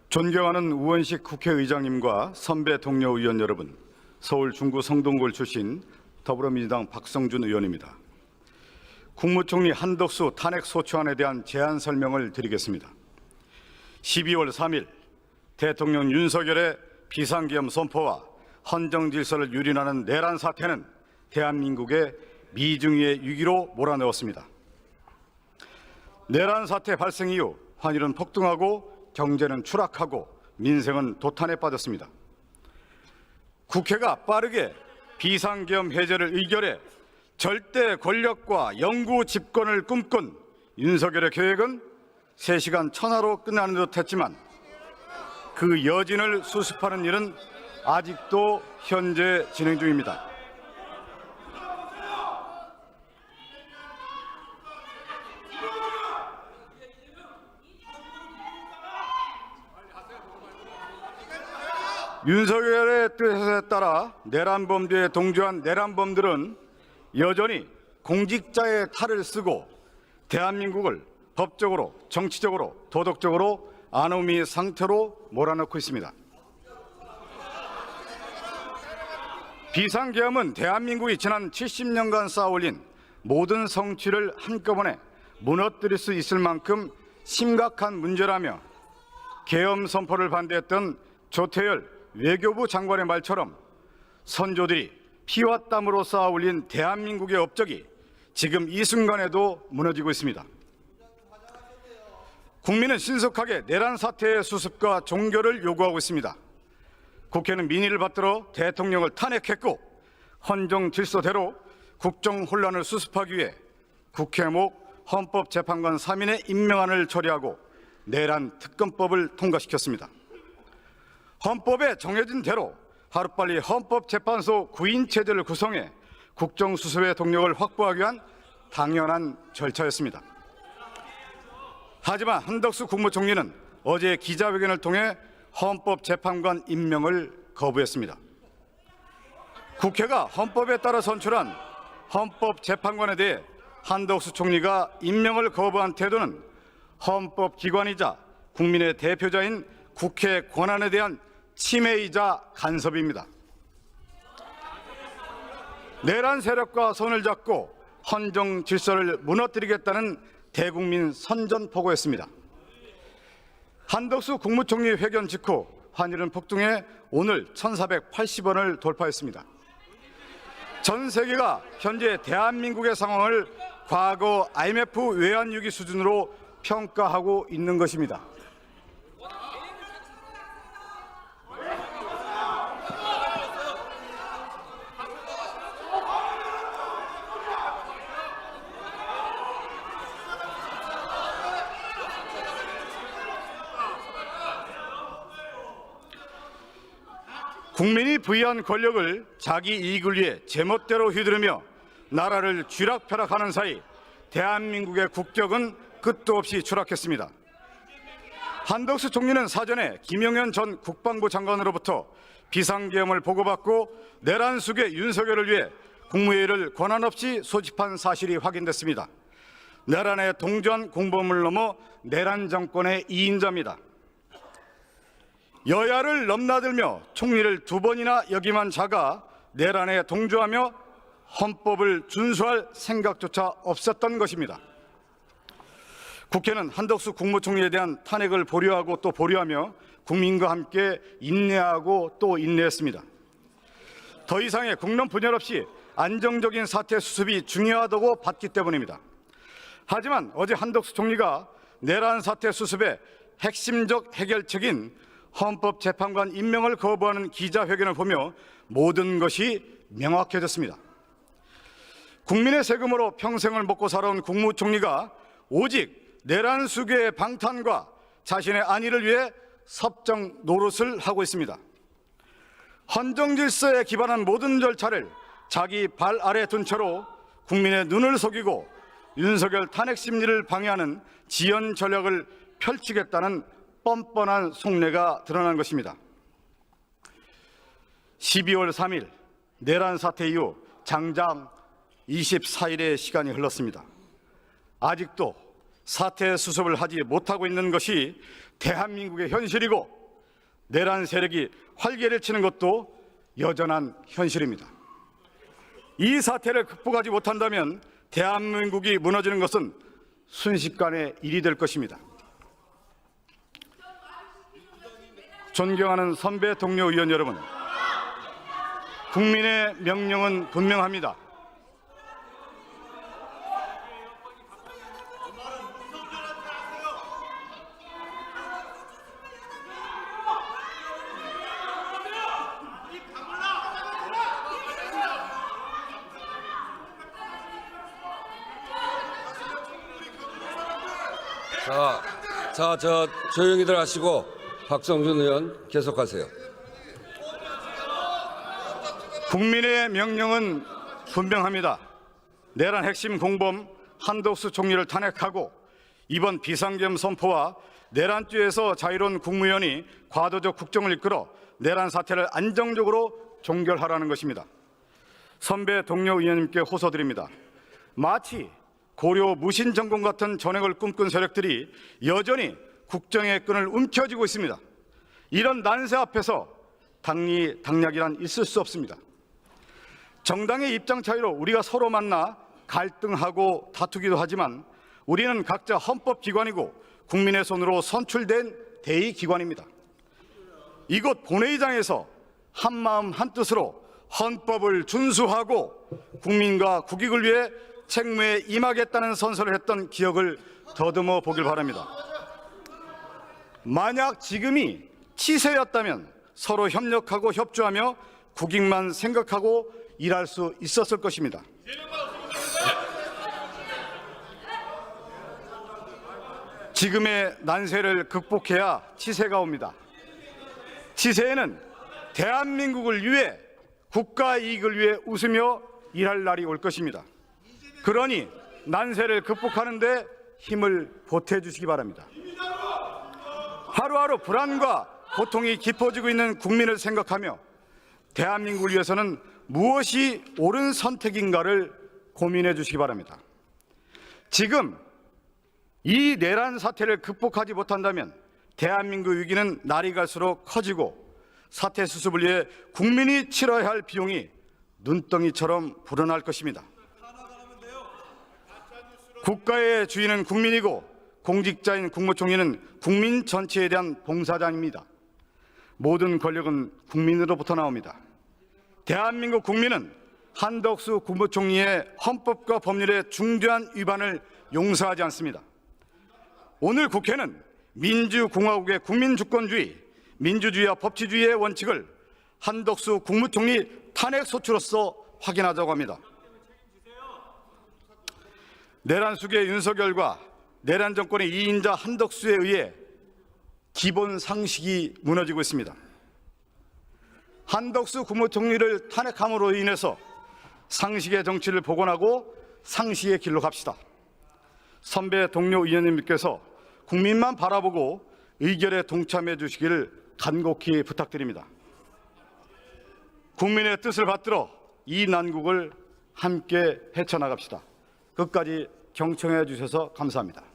존경하는 우원식 국회의장님과 선배 동료 의원 여러분, 서울 중구 성동구을 출신 더불어민주당 박성준 의원입니다. 국무총리 한덕수 탄핵 소추안에 대한 제안 설명을 드리겠습니다. 12월 3일 대통령 윤석열의 비상계엄 선포와 헌정 질서를 유린하는 내란 사태는 대한민국의 미중의 위기로 몰아넣었습니다. 내란 사태 발생 이후 환율은 폭등하고 경제는 추락하고 민생은 도탄에 빠졌습니다. 국회가 빠르게 비상계엄 해제를 의결해 절대 권력과 영구 집권을 꿈꾼 윤석열의 계획은 3시간 천하로 끝나는 듯 했지만 그 여진을 수습하는 일은 아직도 현재 진행 중입니다. 윤석열의 뜻에 따라 내란범죄에 동조한 내란범들은 여전히 공직자의 탈을 쓰고 대한민국을 법적으로, 정치적으로, 도덕적으로 아노미 상태로 몰아넣고 있습니다. 비상계엄은 대한민국이 지난 70년간 쌓아올린 모든 성취를 한꺼번에 무너뜨릴 수 있을 만큼 심각한 문제라며 계엄 선포를 반대했던 조태열 외교부 장관의 말처럼 선조들이 피와 땀으로 쌓아올린 대한민국의 업적이 지금 이 순간에도 무너지고 있습니다. 국민은 신속하게 내란 사태의 수습과 종결을 요구하고 있습니다. 국회는 민의를 받들어 대통령을 탄핵했고 헌정 질서대로 국정 혼란을 수습하기 위해 국회목 헌법재판관 3인의 임명안을 처리하고 내란 특검법을 통과시켰습니다. 헌법에 정해진 대로 하루빨리 헌법재판소 9인 체제를 구성해 국정수습의 동력을 확보하기 위한 당연한 절차였습니다. 하지만 한덕수 국무총리는 어제 기자회견을 통해 헌법재판관 임명을 거부했습니다. 국회가 헌법에 따라 선출한 헌법재판관에 대해 한덕수 총리가 임명을 거부한 태도는 헌법기관이자 국민의 대표자인 국회 권한에 대한 침해이자 간섭입니다. 내란 세력과 손을 잡고 헌정 질서를 무너뜨리겠다는 대국민 선전포고였습니다. 한덕수 국무총리 회견 직후 환율은 폭등해 오늘 1,480원을 돌파했습니다. 전 세계가 현재 대한민국의 상황을 과거 IMF 외환위기 수준으로 평가하고 있는 것입니다. 국민이 부여한 권력을 자기 이익을 위해 제멋대로 휘두르며 나라를 쥐락펴락하는 사이 대한민국의 국격은 끝도 없이 추락했습니다. 한덕수 총리는 사전에 김영현 전 국방부 장관으로부터 비상계엄을 보고받고 내란 수괴 윤석열을 위해 국무회의를 권한 없이 소집한 사실이 확인됐습니다. 내란에 동조한 공범을 넘어 내란 정권의 2인자입니다. 여야를 넘나들며 총리를 2번이나 역임한 자가 내란에 동조하며 헌법을 준수할 생각조차 없었던 것입니다. 국회는 한덕수 국무총리에 대한 탄핵을 보류하고 또 보류하며 국민과 함께 인내하고 또 인내했습니다. 더 이상의 국론 분열 없이 안정적인 사태 수습이 중요하다고 봤기 때문입니다. 하지만 어제 한덕수 총리가 내란 사태 수습의 핵심적 해결책인 헌법재판관 임명을 거부하는 기자회견을 보며 모든 것이 명확해졌습니다. 국민의 세금으로 평생을 먹고 살아온 국무총리가 오직 내란 수괴의 방탄과 자신의 안위를 위해 섭정 노릇을 하고 있습니다. 헌정 질서에 기반한 모든 절차를 자기 발 아래 둔 채로 국민의 눈을 속이고 윤석열 탄핵 심리를 방해하는 지연 전략을 펼치겠다는 뻔뻔한 속내가 드러난 것입니다. 12월 3일 내란 사태 이후 장장 24일의 시간이 흘렀습니다. 아직도 사태 수습을 하지 못하고 있는 것이 대한민국의 현실이고 내란 세력이 활개를 치는 것도 여전한 현실입니다. 이 사태를 극복하지 못한다면 대한민국이 무너지는 것은 순식간에 일이 될 것입니다. 존경하는 선배 동료 의원 여러분, 국민의 명령은 분명합니다. 조용히들 하시고 박성준 의원 계속하세요. 국민의 명령은 분명합니다. 내란 핵심 공범 한덕수 총리를 탄핵하고 이번 비상계엄 선포와 내란죄에서 자유로운 국무위원이 과도적 국정을 이끌어 내란 사태를 안정적으로 종결하라는 것입니다. 선배 동료 의원님께 호소드립니다. 마치 고려 무신정권 같은 전횡을 꿈꾼 세력들이 여전히 국정의 끈을 움켜쥐고 있습니다. 이런 난세 앞에서 당리당략이란 있을 수 없습니다. 정당의 입장 차이로 우리가 서로 만나 갈등하고 다투기도 하지만 우리는 각자 헌법기관이고 국민의 손으로 선출된 대의기관입니다. 이곳 본회의장에서 한마음 한뜻으로 헌법을 준수하고 국민과 국익을 위해 책무에 임하겠다는 선서를 했던 기억을 더듬어 보길 바랍니다. 만약 지금이 치세였다면 서로 협력하고 협조하며 국익만 생각하고 일할 수 있었을 것입니다. 지금의 난세를 극복해야 치세가 옵니다. 치세에는 대한민국을 위해 국가 이익을 위해 웃으며 일할 날이 올 것입니다. 그러니 난세를 극복하는 데 힘을 보태주시기 바랍니다. 하루하루 불안과 고통이 깊어지고 있는 국민을 생각하며 대한민국을 위해서는 무엇이 옳은 선택인가를 고민해 주시기 바랍니다. 지금 이 내란 사태를 극복하지 못한다면 대한민국 위기는 날이 갈수록 커지고 사태 수습을 위해 국민이 치러야 할 비용이 눈덩이처럼 불어날 것입니다. 국가의 주인은 국민이고 공직자인 국무총리는 국민 전체에 대한 봉사자입니다. 모든 권력은 국민으로부터 나옵니다. 대한민국 국민은 한덕수 국무총리의 헌법과 법률의 중대한 위반을 용서하지 않습니다. 오늘 국회는 민주공화국의 국민주권주의, 민주주의와 법치주의의 원칙을 한덕수 국무총리 탄핵 소추로서 확인하자고 합니다. 내란 수괴 윤석열과 내란 정권의 2인자 한덕수에 의해 기본 상식이 무너지고 있습니다. 한덕수 국무총리를 탄핵함으로 인해서 상식의 정치를 복원하고 상식의 길로 갑시다. 선배 동료 의원님께서 국민만 바라보고 의결에 동참해 주시기를 간곡히 부탁드립니다. 국민의 뜻을 받들어 이 난국을 함께 헤쳐나갑시다. 끝까지 경청해 주셔서 감사합니다.